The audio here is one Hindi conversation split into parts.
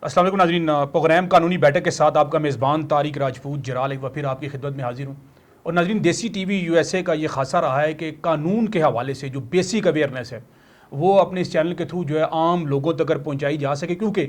अस्सलाम वालेकुम नाज़रीन, प्रोग्राम कानूनी बैठक के साथ आपका मेज़बान तारिक राजपूत जराल एक बार फिर आपकी खिदमत में हाजिर हूँ। और नाज़रीन, देसी टीवी यूएसए का ये खासा रहा है कि कानून के हवाले से जो बेसिक अवेयरनेस है वो अपने इस चैनल के थ्रू जो है आम लोगों तक पहुँचाई जा सके, क्योंकि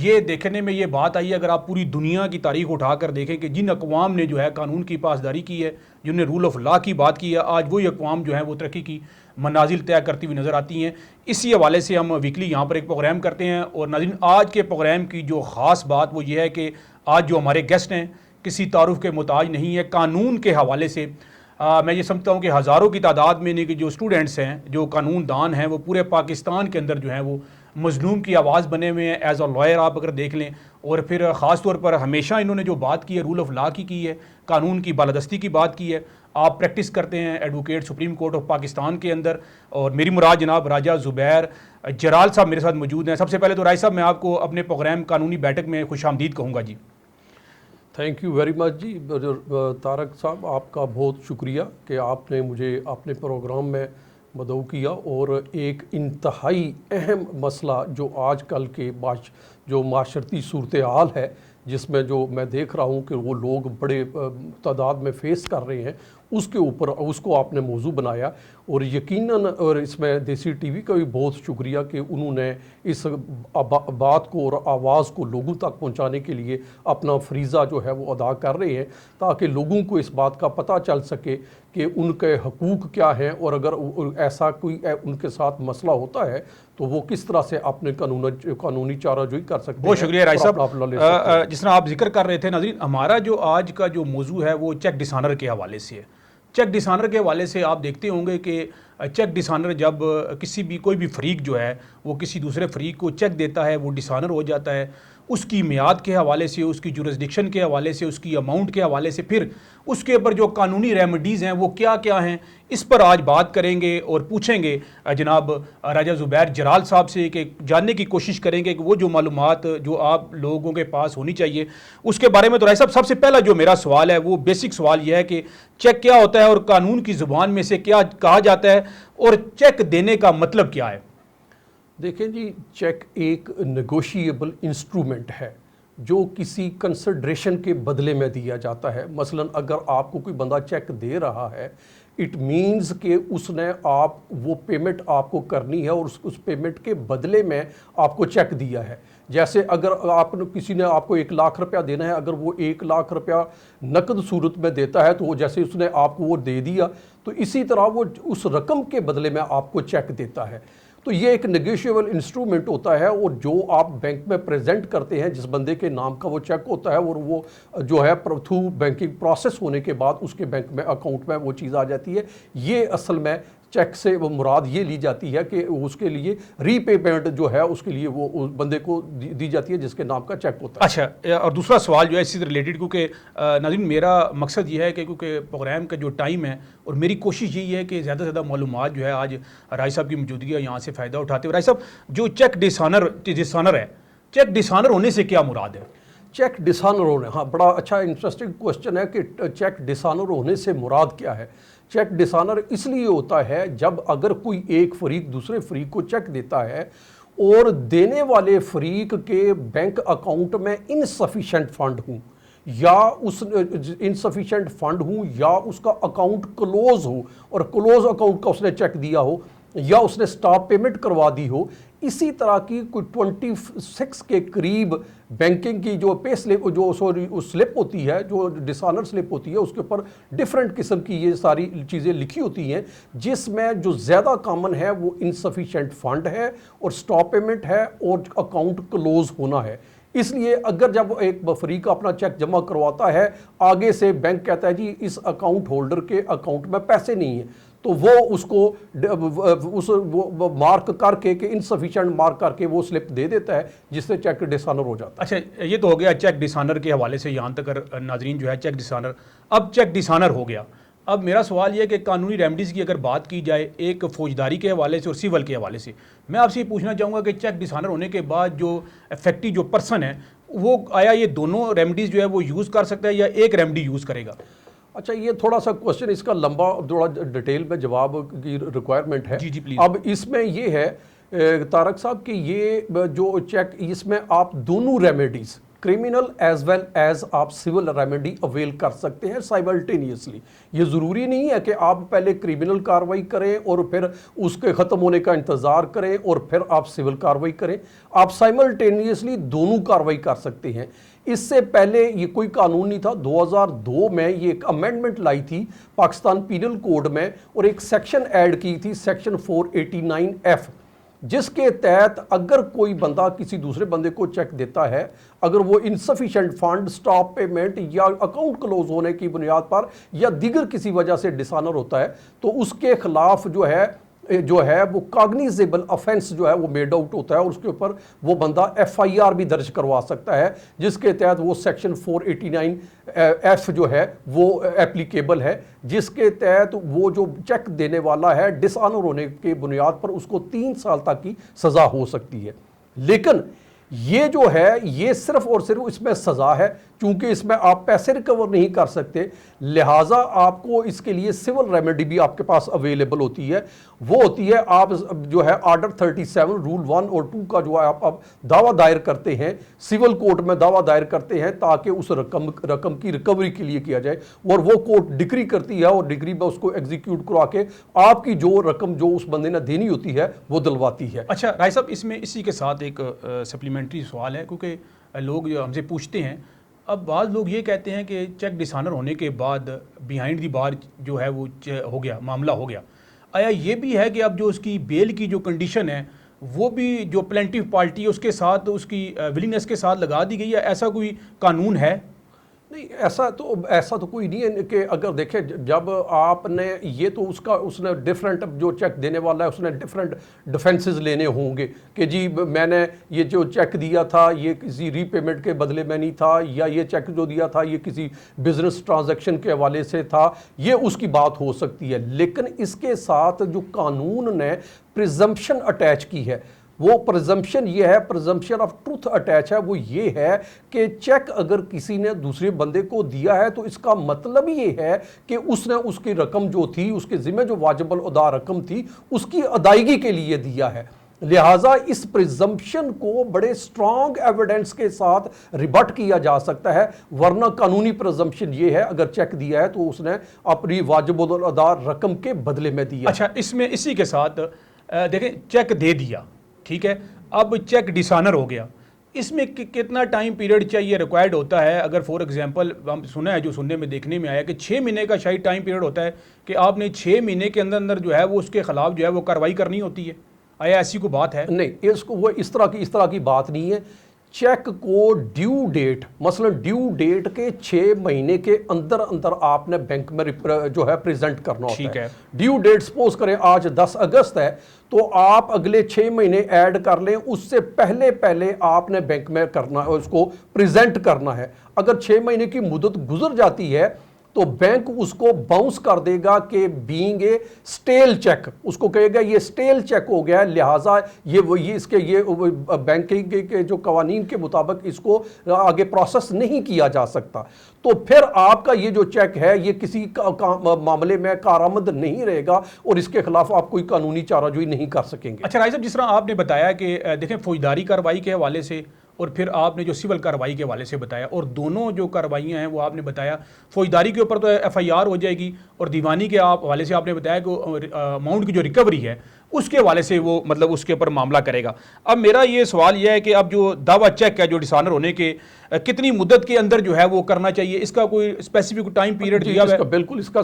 ये देखने में ये बात आई है, अगर आप पूरी दुनिया की तारीख उठा कर देखें कि जिन अक़वाम ने जो है कानून की पासदारी की है, जिनने रूल ऑफ लॉ की बात की है, आज वही अक़वाम जो है वो तरक्की की मनाजिल तय करती हुई नज़र आती हैं। इसी हवाले से हम वीकली यहाँ पर एक प्रोग्राम करते हैं। और नाज़रीन, आज के प्रोग्राम की जो ख़ास बात वो ये है कि आज जो हमारे गेस्ट हैं किसी तारुफ के मोहताज नहीं है। कानून के हवाले से मैं ये समझता हूँ कि हज़ारों की तादाद में नहीं कि जो स्टूडेंट्स हैं, जो कानून दान हैं, वो पूरे पाकिस्तान के अंदर जो है वो मज़लूम की आवाज़ बने हुए हैं एज अ लॉयर आप अगर देख लें। और फिर ख़ास तौर पर हमेशा इन्होंने जो बात की है रूल ऑफ लॉ की है, कानून की बालादस्ती की बात की है। आप प्रैक्टिस करते हैं advocate supreme court of Pakistan के अंदर, और मेरी मुराद जनाब राजा ज़ुबैर जराल साहब मेरे साथ मौजूद हैं। सबसे पहले तो राय साहब, मैं आपको अपने प्रोग्राम कानूनी बैठक में खुशामदीद कहूँगा जी। थैंक यू वेरी मच जी। तारक साहब, आपका बहुत शुक्रिया कि आपने मुझे अपने प्रोग्राम में मदऊ किया और एक इंतहाई अहम मसला जो आजकल के जो माशरती सूरत हाल है, जिसमें जो मैं देख रहा हूँ कि वो लोग बड़े तादाद में फेस कर रहे हैं, उसके ऊपर उसको आपने मौजू बनाया। और यकीनन और इसमें देसी टीवी का भी बहुत शुक्रिया कि उन्होंने इस बात को और आवाज़ को लोगों तक पहुंचाने के लिए अपना फरीज़ा जो है वो अदा कर रहे हैं, ताकि लोगों को इस बात का पता चल सके कि उनके हकूक़ क्या हैं, और अगर ऐसा कोई उनके साथ मसला होता है तो वो किस तरह से अपने कानूनी चाराजोई कर सकते हैं। बहुत शुक्रिया राय साहब। जिस तरह आप जिक्र कर रहे थे नाज़रीन, हमारा जो आज का जो मौजू है वो चेक डिसऑनर के हवाले से है। चेक डिसऑनर के हवाले से आप देखते होंगे कि चेक डिसऑनर जब कोई भी फरीक जो है वो किसी दूसरे फरीक को चेक देता है, वो डिसऑनर हो जाता है। उसकी मियाद के हवाले से, उसकी जुरिस्डिक्शन के हवाले से, उसकी अमाउंट के हवाले से, फिर उसके ऊपर जो कानूनी रेमेडीज़ हैं वो क्या क्या हैं, इस पर आज बात करेंगे और पूछेंगे जनाब राजा ज़ुबैर जराल साहब से कि जानने की कोशिश करेंगे कि वो जो मालूमात जो आप लोगों के पास होनी चाहिए उसके बारे में। तो राय साहब, सबसे पहला जो मेरा सवाल है वो बेसिक सवाल यह है कि चेक क्या होता है और कानून की ज़ुबान में से क्या कहा जाता है, और चेक देने का मतलब क्या है? देखें जी, चेक एक नेगोशिएबल इंस्ट्रूमेंट है जो किसी कंसिडरेशन के बदले में दिया जाता है। मसलन अगर आपको कोई बंदा चेक दे रहा है, इट मीन्स कि उसने वो पेमेंट आपको करनी है और उस पेमेंट के बदले में आपको चेक दिया है। जैसे अगर किसी ने आपको 1 लाख रुपया देना है, अगर वो 1 लाख रुपया नकद सूरत में देता है तो वो जैसे उसने आपको वो दे दिया, तो इसी तरह वो उस रकम के बदले में आपको चेक देता है। तो ये एक नेगोशिएबल इंस्ट्रूमेंट होता है, और जो आप बैंक में प्रेजेंट करते हैं, जिस बंदे के नाम का वो चेक होता है, और वो जो है थ्रू बैंकिंग प्रोसेस होने के बाद उसके बैंक में अकाउंट में वो चीज़ आ जाती है। ये असल में चेक से वो मुराद ये ली जाती है कि उसके लिए रीपेमेंट जो है उसके लिए वो उस बंदे को दी जाती है जिसके नाम का चेक होता है। अच्छा, और दूसरा सवाल जो है इससे रिलेटेड, क्योंकि नाज़रीन मेरा मकसद ये है कि क्योंकि प्रोग्राम का जो टाइम है और मेरी कोशिश यही है कि ज़्यादा से ज़्यादा मालूमात जो है आज राय साहब की मौजूदगी है यहाँ से फ़ायदा उठाते हुए। राय साहब, जो चेक डिसऑनर है, चेक डिसऑनर होने से क्या मुराद है? चेक डिसऑनर होने, हाँ, बड़ा अच्छा इंटरेस्टिंग क्वेश्चन है कि चेक डिसऑनर होने से मुराद क्या है। चेक डिसऑनर इसलिए होता है जब अगर कोई एक फरीक दूसरे फरीक को चेक देता है और देने वाले फरीक के बैंक अकाउंट में इनसफिशेंट फंड हूँ, या उस इनसफिशेंट फंड हूँ, या उसका अकाउंट क्लोज हो और क्लोज अकाउंट का उसने चेक दिया हो, या उसने स्टॉप पेमेंट करवा दी हो। इसी तरह की कोई 26 के करीब बैंकिंग की जो पे स्लिप स्लिप होती है, जो डिसऑनर स्लिप होती है, उसके ऊपर डिफरेंट किस्म की ये सारी चीज़ें लिखी होती हैं, जिसमें जो ज़्यादा कॉमन है वो इनसफिशेंट फंड है और स्टॉप पेमेंट है और अकाउंट क्लोज होना है। इसलिए अगर जब एक फरीक अपना चेक जमा करवाता है, आगे से बैंक कहता है जी इस अकाउंट होल्डर के अकाउंट में पैसे नहीं है, तो वो उसको वो मार्क करके कि इनसफिशिएंट मार्क करके वो स्लिप दे देता है, जिससे चेक डिसऑनर हो जाता है। अच्छा, ये तो हो गया चेक डिसऑनर के हवाले से, यहाँ तक नाजरीन जो है चेक डिसऑनर। अब चेक डिसऑनर हो गया, अब मेरा सवाल ये है कि कानूनी रेमडीज़ की अगर बात की जाए एक फौजदारी के हवाले से और सिविल के हवाले से, मैं आपसे ये पूछना चाहूँगा कि चेक डिसऑनर होने के बाद जो इफेक्टिव जो पर्सन है वो आया ये दोनों रेमडीज़ जो है वो यूज़ कर सकता है या एक रेमडी यूज़ करेगा? अच्छा, ये थोड़ा सा क्वेश्चन, इसका लंबा थोड़ा डिटेल में जवाब की रिक्वायरमेंट है। जी जी प्लीज। अब इसमें ये है तारक साहब कि ये जो चेक, इसमें आप दोनों remedies, criminal as well as आप सिविल रेमेडी अवेल कर सकते हैं साइमल्टेनियसली। ये ज़रूरी नहीं है कि आप पहले क्रिमिनल कार्रवाई करें और फिर उसके ख़त्म होने का इंतज़ार करें और फिर आप सिविल कार्रवाई करें। आप साइमल्टेनियसली दोनों कार्रवाई कर सकते हैं। इससे पहले ये कोई कानून नहीं था। 2002 में ये एक अमेंडमेंट लाई थी पाकिस्तान पीनल कोड में और एक सेक्शन ऐड की थी, सेक्शन 489F, जिसके तहत अगर कोई बंदा किसी दूसरे बंदे को चेक देता है, अगर वो इनसफिशिएंट फंड, स्टॉप पेमेंट या अकाउंट क्लोज होने की बुनियाद पर या दीगर किसी वजह से डिसऑनर होता है, तो उसके खिलाफ जो है वो कॉग्निजेबल ऑफेंस जो है वो मेड आउट होता है और उसके ऊपर वो बंदा FIR भी दर्ज करवा सकता है, जिसके तहत वो सेक्शन 489F जो है वो एप्लीकेबल है, जिसके तहत वो जो चेक देने वाला है डिसऑनर होने के बुनियाद पर उसको 3 साल तक की सज़ा हो सकती है। लेकिन ये जो है ये सिर्फ और सिर्फ इसमें सज़ा है, क्योंकि इसमें आप पैसे रिकवर नहीं कर सकते, लिहाजा आपको इसके लिए सिविल रेमेडी भी आपके पास अवेलेबल होती है। वो होती है आप जो है ऑर्डर 37 रूल 1 और 2 का जो है आप दावा दायर करते हैं, सिविल कोर्ट में दावा दायर करते हैं ताकि उस रकम की रिकवरी के लिए किया जाए, और वो कोर्ट डिक्री करती है और डिक्री में उसको एग्जीक्यूट करवा के आपकी जो रकम जो उस बंदे ने देनी होती है वो दिलवाती है। अच्छा राय साहब, इसमें इसी के साथ एक सप्लीमेंट्री सवाल है, क्योंकि लोग जो हमसे पूछते हैं, अब बाज़ लोग ये कहते हैं कि चेक डिसऑनर होने के बाद बिहाइंड दी बार जो है वो हो गया, मामला हो गया, आया ये भी है कि अब जो उसकी बेल की जो कंडीशन है वो भी जो प्लेंटिव पार्टी है उसके साथ उसकी विलिंगनेस के साथ लगा दी गई है? ऐसा कोई कानून है? नहीं, ऐसा तो कोई नहीं है कि अगर देखें जब आपने ये तो उसने डिफरेंट, जो चेक देने वाला है उसने डिफरेंट डिफेंसेस लेने होंगे कि जी मैंने ये जो चेक दिया था ये किसी रीपेमेंट के बदले में नहीं था, या ये चेक जो दिया था ये किसी बिजनेस ट्रांजैक्शन के हवाले से था, ये उसकी बात हो सकती है। लेकिन इसके साथ जो कानून ने प्रिजम्पशन अटैच की है, वो प्रिजम्पशन ये है, प्रिजम्पशन ऑफ ट्रूथ अटैच है, वो ये है कि चेक अगर किसी ने दूसरे बंदे को दिया है तो इसका मतलब ये है कि उसने उसकी रकम जो थी, उसके जिम्मे जो वाजिबल अदा रकम थी, उसकी अदायगी के लिए दिया है। लिहाजा इस प्रिजम्पशन को बड़े स्ट्रॉन्ग एविडेंस के साथ रिबट किया जा सकता है, वरना कानूनी प्रिजम्पशन ये है अगर चेक दिया है तो उसने अपनी वाजिबुल अदा रकम के बदले में दिया। अच्छा, इसमें इसी के साथ देखें, चेक दे दिया, ठीक है, अब चेक डिसऑनर हो गया, इसमें कितना टाइम पीरियड चाहिए, रिक्वायर्ड होता है? अगर फॉर एग्जांपल हम सुना है, जो सुनने में देखने में आया कि 6 महीने का शायद टाइम पीरियड होता है कि आपने 6 महीने के अंदर अंदर जो है वो उसके खिलाफ जो है वो कार्रवाई करनी होती है। आया ऐसी कोई बात है? नहीं, इसको वो इस तरह की बात नहीं है। चेक को ड्यू डेट, मसलन ड्यू डेट के 6 महीने के अंदर अंदर आपने बैंक में जो है प्रेजेंट करना होता है। ड्यू डेट सपोज करें आज 10 अगस्त है, तो आप अगले 6 महीने ऐड कर लें, उससे पहले पहले आपने बैंक में करना, उसको प्रेजेंट करना है। अगर 6 महीने की मुद्दत गुजर जाती है तो बैंक उसको बाउंस कर देगा कि बीइंग ए स्टेल चेक, उसको कहेगा ये स्टेल चेक हो गया है, लिहाजा ये बैंकिंग के जो कवानीन के मुताबिक इसको आगे प्रोसेस नहीं किया जा सकता। तो फिर आपका ये जो चेक है ये किसी मामले में कारामद नहीं रहेगा और इसके खिलाफ आप कोई कानूनी चाराजोई नहीं कर सकेंगे। अच्छा राय साहब, जिस तरह आपने बताया कि देखें फौजदारी कार्रवाई के हवाले से और फिर आपने जो सिविल कार्रवाई के हवाले से बताया, और दोनों जो कार्रवाइयाँ हैं वो आपने बताया फौजदारी के ऊपर तो FIR हो जाएगी, और दीवानी के हवाले से आपने बताया कि अमाउंट की जो रिकवरी है उसके हवाले से वो मतलब उसके ऊपर मामला करेगा। अब मेरा ये सवाल यह है कि अब जो दावा चेक है जो डिसऑनर होने के कितनी मुद्दत के अंदर जो है वो करना चाहिए, इसका कोई स्पेसिफिक टाइम पीरियड दिया हुआ है? बिल्कुल इसका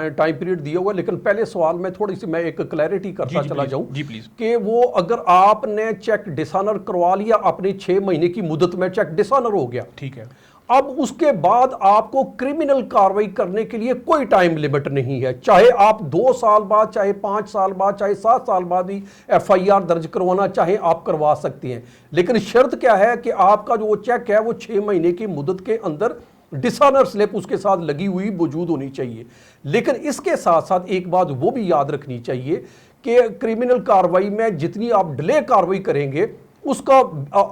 टाइम पीरियड दिया हुआ है, लेकिन पहले सवाल में थोड़ी सी मैं एक क्लैरिटी करता चला जाऊं जी प्लीज, कि वो अगर आपने चेक डिसऑनर करवा लिया, अपने 6 महीने की मुद्दत में चेक डिसऑनर हो गया, ठीक है, अब उसके बाद आपको क्रिमिनल कार्रवाई करने के लिए कोई टाइम लिमिट नहीं है। चाहे आप 2 साल बाद, चाहे 5 साल बाद, चाहे 7 साल बाद भी FIR दर्ज करवाना चाहे आप करवा सकते हैं। लेकिन शर्त क्या है कि आपका जो चेक है वो 6 महीने की मुद्दत के अंदर डिसऑनर स्लिप उसके साथ लगी हुई मौजूद होनी चाहिए। लेकिन इसके साथ साथ एक बात वो भी याद रखनी चाहिए कि क्रिमिनल कार्रवाई में जितनी आप डिले कार्रवाई करेंगे उसका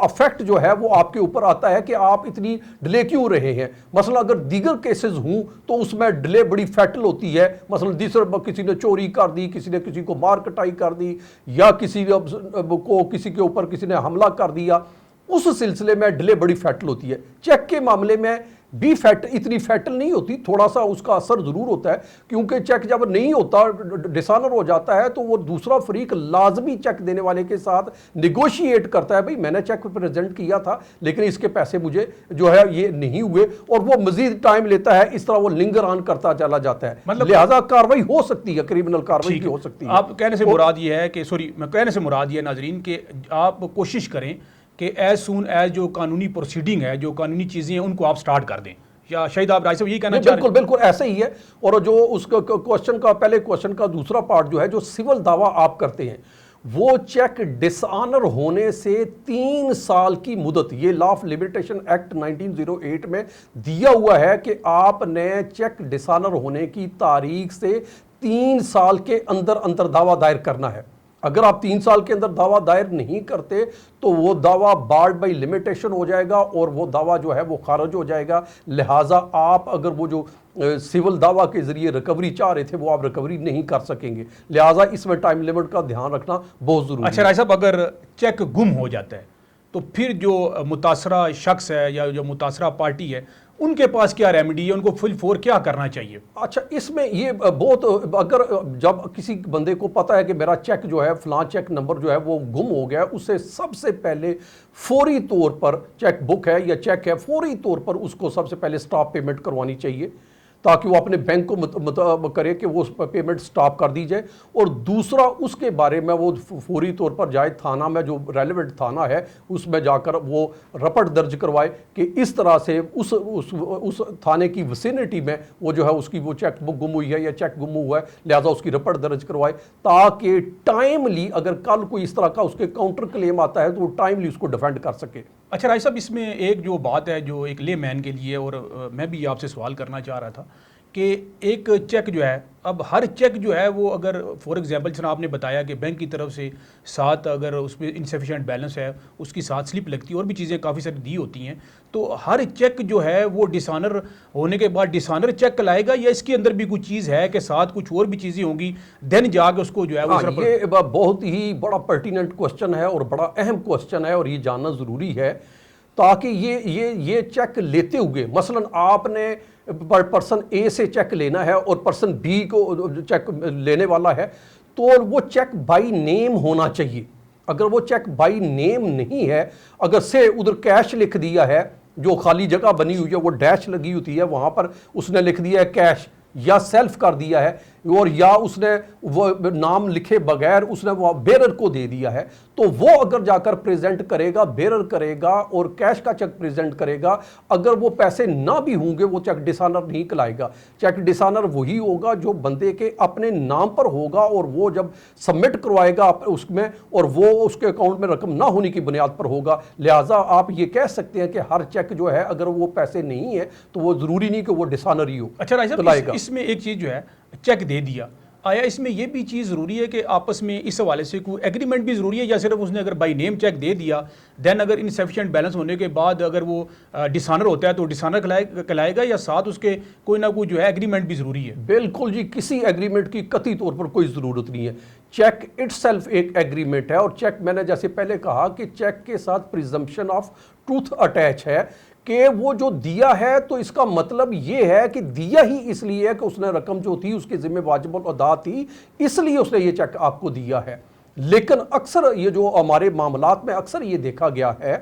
अफेक्ट जो है वो आपके ऊपर आता है कि आप इतनी डिले क्यों रहे हैं। मसलन अगर दीगर केसेस हूं तो उसमें डिले बड़ी फैटल होती है, मसलन दूसरे किसी ने चोरी कर दी, किसी ने किसी को मार कटाई कर दी, या किसी के ऊपर किसी ने हमला कर दिया, उस सिलसिले में डिले बड़ी फैटल होती है। चेक के मामले में भी इतनी फैटल नहीं होती, थोड़ा सा उसका असर जरूर होता है, क्योंकि चेक जब नहीं होता, डिसऑनर हो जाता है, तो वो दूसरा फरीक लाजमी चेक देने वाले के साथ निगोशिएट करता है, भाई मैंने चेक प्रेजेंट किया था लेकिन इसके पैसे मुझे जो है ये नहीं हुए, और वो मजीद टाइम लेता है, इस तरह वो लिंगर ऑन करता चला जाता है। मतलब लिहाजा कार्रवाई हो सकती है, क्रिमिनल कार्रवाई भी हो सकती है। आप कहने से मुराद ये है कि मैं कहने से मुराद ये नाजरीन कि आप कोशिश करें कि एज सून एज जो कानूनी प्रोसीडिंग है, जो कानूनी चीज़ें हैं, उनको आप स्टार्ट कर दें। या शायद आप राय साहब यही कहना चाह रहे हैं? बिल्कुल बिल्कुल ऐसे ही है। और जो उसका क्वेश्चन का पहले क्वेश्चन का दूसरा पार्ट जो है, जो सिविल दावा आप करते हैं, वो चेक डिसऑनर होने से 3 साल की मुदत, ये लॉ ऑफ लिमिटेशन एक्ट 1908 में दिया हुआ है कि आपने चेक डिसऑनर होने की तारीख से 3 साल के अंदर अंदर दावा दायर करना है। अगर आप 3 साल के अंदर दावा दायर नहीं करते तो वो दावा बार्ड बाई लिमिटेशन हो जाएगा और वो दावा जो है वो खारिज हो जाएगा। लिहाजा आप अगर वो जो सिविल दावा के जरिए रिकवरी चाह रहे थे वो आप रिकवरी नहीं कर सकेंगे। लिहाजा इसमें टाइम लिमिट का ध्यान रखना बहुत जरूरी है। अच्छा राय साहब, अगर चेक गुम हो जाता है तो फिर जो मुतासरा शख्स है या जो मुतासरा पार्टी है, उनके पास क्या रेमेडी है, उनको फुल फोर क्या करना चाहिए? अच्छा, इसमें ये बहुत, अगर जब किसी बंदे को पता है कि मेरा चेक जो है फलां चेक नंबर जो है वो गुम हो गया, उससे सबसे पहले फौरी तौर पर, चेक बुक है या चेक है, फौरी तौर पर उसको सबसे पहले स्टॉप पेमेंट करवानी चाहिए, ताकि वो अपने बैंक को करे कि वो पेमेंट स्टॉप कर दी जाए। और दूसरा, उसके बारे में वो फौरी तौर पर जाए थाना में, जो रेलेवेंट थाना है उसमें जाकर वो रपट दर्ज करवाए कि इस तरह से उस थाने की विसिनिटी में वो जो है उसकी वो चेक बुक गुम हुई है या चेक गुम हुआ है, लिहाजा उसकी रपट दर्ज करवाए, ताकि टाइमली अगर कल कोई इस तरह का उसके काउंटर क्लेम आता है तो वो टाइमली उसको डिफेंड कर सके। अच्छा राय साहब, इसमें एक जो बात है जो एक ले मैन के लिए, और मैं भी आपसे सवाल करना चाह रहा था कि एक चेक जो है, अब हर चेक जो है वो अगर फॉर एग्जांपल जिस आपने बताया कि बैंक की तरफ से साथ अगर उसमें इनसफिशिएंट बैलेंस है उसकी साथ स्लिप लगती है और भी चीज़ें काफ़ी सारी दी होती हैं, तो हर चेक जो है वो डिसऑनर होने के बाद डिसऑनर चेक लाएगा, या इसके अंदर भी कुछ चीज़ है कि साथ कुछ और भी चीज़ें होंगी देन जाके उसको जो है वो ये बहुत ही बड़ा पर्टिनेंट क्वेश्चन है और बड़ा अहम क्वेश्चन है, और ये जानना ज़रूरी है, ताकि ये चेक लेते हुए, मसलन आपने पर्सन ए से चेक लेना है और पर्सन बी को चेक लेने वाला है, तो वो चेक बाई नेम होना चाहिए। अगर वो चेक बाई नेम नहीं है, अगर से उधर कैश लिख दिया है, जो खाली जगह बनी हुई है वो डैश लगी होती है, वहां पर उसने लिख दिया है कैश, या सेल्फ कर दिया है, और या उसने वो नाम लिखे बगैर उसने वो बेरर को दे दिया है, तो वो अगर जाकर प्रेजेंट करेगा, बेरर करेगा और कैश का चेक प्रेजेंट करेगा, अगर वो पैसे ना भी होंगे वो चेक डिसऑनर नहीं कहलाएगा। चेक डिसऑनर वही होगा जो बंदे के अपने नाम पर होगा, और वो जब सबमिट करवाएगा उसमें, और वो उसके अकाउंट में रकम ना होने की बुनियाद पर होगा। लिहाजा आप ये कह सकते हैं कि हर चेक जो है अगर वो पैसे नहीं है तो वो जरूरी नहीं कि वो डिसऑनर ही हो। अच्छा राय साहब, इसमें एक चीज़ जो है, चेक दे दिया, आया इसमें यह भी चीज़ ज़रूरी है कि आपस में इस हवाले से कोई एग्रीमेंट भी ज़रूरी है, या सिर्फ उसने अगर बाई नेम चेक दे दिया देन अगर इनसफिशिएंट बैलेंस होने के बाद अगर वो डिसऑनर होता है तो डिसऑनर कहलाएगा, या साथ उसके कोई ना कोई जो है एग्रीमेंट भी ज़रूरी है? बिल्कुल जी, किसी एग्रीमेंट की कतई तौर पर कोई ज़रूरत नहीं है। चेक इटसेल्फ एक एग्रीमेंट है, और चेक, मैंने जैसे पहले कहा कि चेक के साथ प्रिजम्पशन ऑफ ट्रूथ अटैच है कि वो जो दिया है तो इसका मतलब ये है कि दिया ही इसलिए है कि उसने रकम जो थी उसके जिम्मे वाजिब अदा थी, इसलिए उसने ये चेक आपको दिया है। लेकिन अक्सर ये जो हमारे मामलात में अक्सर ये देखा गया है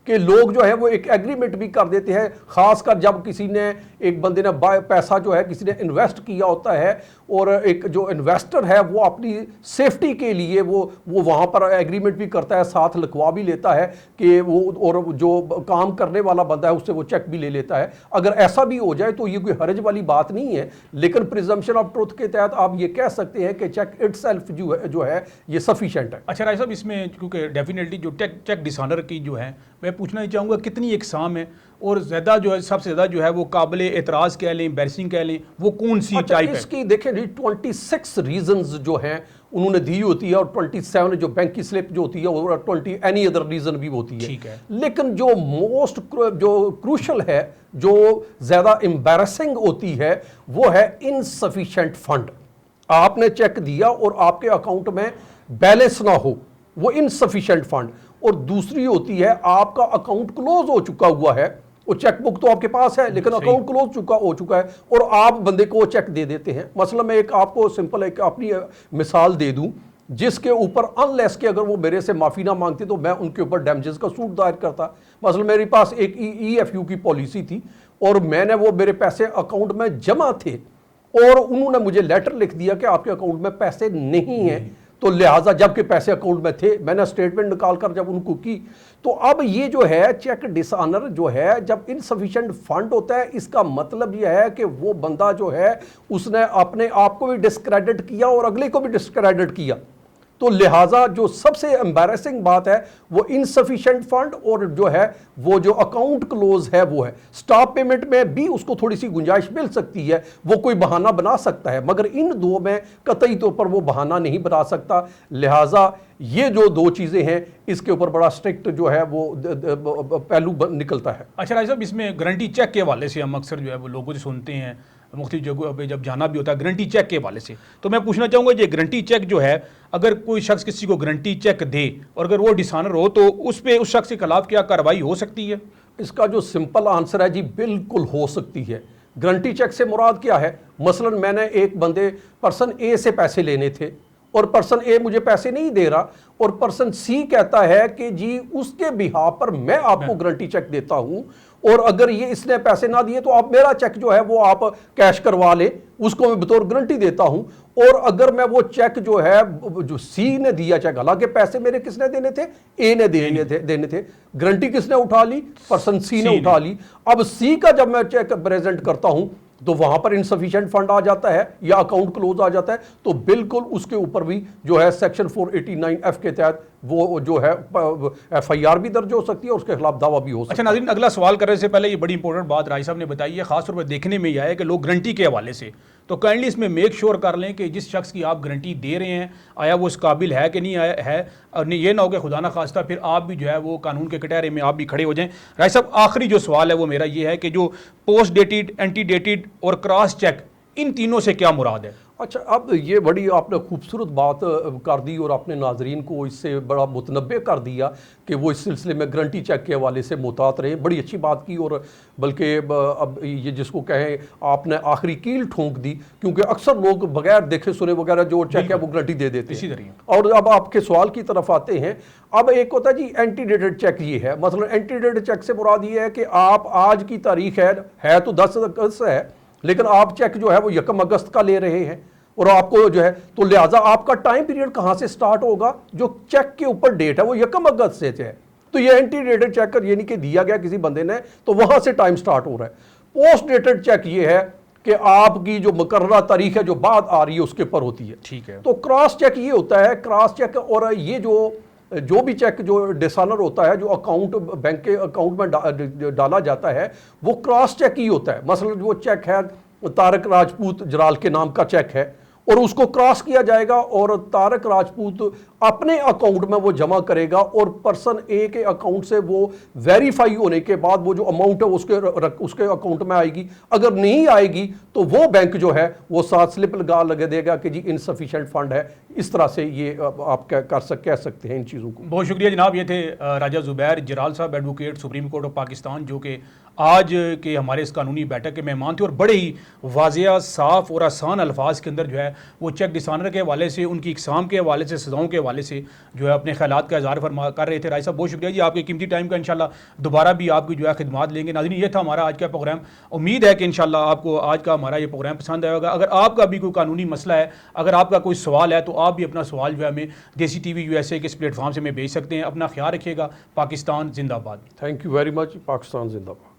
कि लोग जो है वो एक एग्रीमेंट भी कर देते हैं, खासकर जब किसी ने, एक बंदे ने पैसा जो है किसी ने इन्वेस्ट किया होता है, और एक जो इन्वेस्टर है वो अपनी सेफ्टी के लिए वो वहाँ पर एग्रीमेंट भी करता है, साथ लिखवा भी लेता है कि वो, और जो काम करने वाला बंदा है उससे वो चेक भी ले लेता है। अगर ऐसा भी हो जाए तो ये कोई हर्ज वाली बात नहीं है, लेकिन प्रिजम्पशन ऑफ ट्रूथ के तहत आप ये कह सकते हैं कि चेक इटसेल्फ जो है ये सफिशिएंट है। अच्छा राय साहब, इसमें क्योंकि डेफिनेटली जो चेक डिसऑनर की जो है, मैं पूछना ही चाहूँगा कितनी इकसाम है, और ज़्यादा जो है सबसे ज़्यादा जो है वो काबिले एतराज़ कह लें, एम्बैरसिंग कह लें, वो कौन सी टाइप है? इसकी देखें जी 26 रीजंस जो हैं उन्होंने दी होती है, और 27 जो बैंक की स्लिप जो होती है, और 20 एनी अदर रीजन भी होती है। ठीक है। लेकिन जो मोस्ट जो क्रूशल है, जो ज्यादा एम्बैरसिंग होती है, वो है इनसफिशिएंट फंड। आपने चेक दिया और आपके अकाउंट में बैलेंस ना हो, वो इनसफिशिएंट फंड। और दूसरी होती है आपका अकाउंट क्लोज हो चुका हुआ है, वो चेकबुक तो आपके पास है लेकिन अकाउंट क्लोज हो चुका है, और आप बंदे को चेक दे देते हैं। मसला मैं एक आपको सिंपल एक अपनी मिसाल दे दूं, जिसके ऊपर अनलेस के अगर वो मेरे से माफ़ी ना मांगते तो मैं उनके ऊपर डैमेजेस का सूट दायर करता। मसला मेरे पास एक EFU की पॉलिसी थी, और मैंने वो मेरे पैसे अकाउंट में जमा थे, और उन्होंने मुझे लेटर लिख दिया कि आपके अकाउंट में पैसे नहीं हैं, तो लिहाजा जबकि पैसे अकाउंट में थे, मैंने स्टेटमेंट निकाल कर जब उनको की, तो अब ये जो है चेक डिसऑनर जो है, जब इनसफिशिएंट फंड होता है, इसका मतलब यह है कि वो बंदा जो है उसने अपने आप को भी डिस्क्रेडिट किया और अगले को भी डिस्क्रेडिट किया। तो लिहाजा जो सबसे एम्बैरेसिंग बात है वो इनसफिशिएंट फंड, और जो है वो जो अकाउंट क्लोज है वो है। स्टॉप पेमेंट में भी उसको थोड़ी सी गुंजाइश मिल सकती है, वो कोई बहाना बना सकता है, मगर इन दो में कतई तौर पर वो बहाना नहीं बना सकता। लिहाजा ये जो दो चीज़ें हैं, इसके ऊपर बड़ा स्ट्रिक्ट जो है वो पहलू निकलता है। अच्छा राय साहब, इसमें गारंटी चेक के हवाले से हम अक्सर जो है वो लोगों से सुनते हैं, मुख्तलिफ जगहों पे जब जाना भी होता है गारंटी चेक के हवाले से, तो मैं पूछना चाहूँगा ये गारंटी चेक जो है, अगर कोई शख्स किसी को गारंटी चेक दे और अगर वो डिसऑनर हो तो उस पर उस शख्स के खिलाफ क्या कार्रवाई हो सकती है? इसका जो सिंपल आंसर है जी, बिल्कुल हो सकती है। गारंटी चेक से मुराद क्या है? मसलन मैंने एक बंदे पर्सन ए से पैसे लेने थे, और पर्सन ए मुझे पैसे नहीं दे रहा, और पर्सन सी कहता है कि जी उसके बिहाफ पर मैं आपको गारंटी चेक देता हूं, और अगर ये इसने पैसे ना दिए तो आप मेरा चेक जो है वो आप कैश करवा ले, उसको मैं बतौर गारंटी देता हूं। और अगर मैं वो चेक जो है, जो सी ने दिया चेक, हालांकि पैसे मेरे किसने देने थे? ए ने देने थे। गारंटी किसने उठा ली? पर्सन सी ने उठा ली। अब सी का जब मैं चेक प्रेजेंट करता हूं तो वहां पर इनसफिशिएंट फंड आ जाता है या अकाउंट क्लोज आ जाता है, तो बिल्कुल उसके ऊपर भी जो है सेक्शन 489F के तहत वो जो है FIR भी दर्ज हो सकती है और उसके खिलाफ दावा भी हो सकता है। अच्छा नाज़रीन, अगला सवाल करने से पहले ये बड़ी इंपॉर्टेंट बात राय साहब ने बताई है, खासतौर पर देखने में यह है कि लोग गारंटी के हवाले से, तो काइंडली इसमें मेक श्योर कर लें कि जिस शख्स की आप गारंटी दे रहे हैं आया वो इस काबिल है कि नहीं आया है, और ये ना हो कि खुदा ना खास्ता फिर आप भी जो है वो कानून के कटहरे में आप भी खड़े हो जाएं। राय साहब, आखिरी जो सवाल है वो मेरा ये है कि जो पोस्ट डेटेड, एंटी डेटेड और क्रॉस चेक, इन तीनों से क्या मुराद है? अच्छा, अब ये बड़ी आपने खूबसूरत बात कर दी और आपने नाजरीन को इससे बड़ा मुतनब्बे कर दिया कि वो इस सिलसिले में गारंटी चेक के हवाले से मुहतात रहे। बड़ी अच्छी बात की, और बल्कि अब ये जिसको कहें आपने आखिरी कील ठोंक दी, क्योंकि अक्सर लोग बगैर देखे सुने वगैरह जो चेक है वो गारंटी दे देते इसी हैं। तरह। और अब आपके सवाल की तरफ आते हैं। अब एक होता है जी एंटी डेटेड चेक, ये है मतलब एंटी डेटेड चेक से मुराद ये है कि आप आज की तारीख है तो 10 अगस्त है, लेकिन आप चेक जो है वो 1 अगस्त का ले रहे हैं, और आपको जो है तो लिहाजा आपका टाइम पीरियड कहां से स्टार्ट होगा? जो चेक के ऊपर डेट है वो 1 अगस्त से है, तो ये एंटी डेटेड चेक कर, ये नहीं कि दिया गया किसी बंदे ने तो वहां से टाइम स्टार्ट हो रहा है। पोस्ट डेटेड चेक ये है कि आपकी जो मुकर्ररा तारीख है जो बाद आ रही है उसके ऊपर होती है। ठीक है। तो क्रॉस चेक ये होता है, क्रॉस चेक, और ये जो भी चेक जो डिसऑनर होता है, जो अकाउंट बैंक के अकाउंट में डाला जाता है, वो क्रॉस चेक ही होता है। मसलन वो चेक है तारक राजपूत जराल के नाम का चेक है, और उसको क्रॉस किया जाएगा और तारक राजपूत अपने अकाउंट में वो जमा करेगा, और पर्सन ए के अकाउंट से वो वेरीफाई होने के बाद वो जो अमाउंट है उसके अकाउंट में आएगी। अगर नहीं आएगी तो वो बैंक जो है वो साथ स्लिप लगा देगा कि जी इनसफिशिएंट फंड है। इस तरह से ये आप कह सकते हैं इन चीज़ों को। बहुत शुक्रिया जनाब। ये थे राजा ज़ुबैर जराल साहब, advocate, supreme court of Pakistan, जो कि आज के हमारे इस कानूनी बैठक के मेहमान थे, और बड़े ही वाज़िया, साफ़ और आसान अल्फाज के अंदर जो है वो चेक डिसऑनर के हवाले से, उनकी इकसाम के हवाले से, सज़ाओं के हवाले से जो है अपने ख्यालात का इज़हार फरमा कर रहे थे। राय साहब बहुत शुक्रिया जी, आपके कीमती टाइम का इंशाल्लाह दोबारा भी आपकी जो है खिदमात लेंगे। नाज़रीन, ये था हमारा आज का प्रोग्राम। उम्मीद है कि इंशाल्लाह आपको आज का हमारा ये प्रोग्राम पसंद आएगा। अगर आपका भी कोई कानूनी मसला है, अगर आपका कोई सवाल है, तो आप भी अपना सवाल जो है हमें देसी TV USA के इस प्लेटफॉर्म से हमें भेज सकते हैं। अपना ख्याल रखिएगा। पाकिस्तान जिंदाबाद। Thank you very much. Pakistan जिंदाबाद।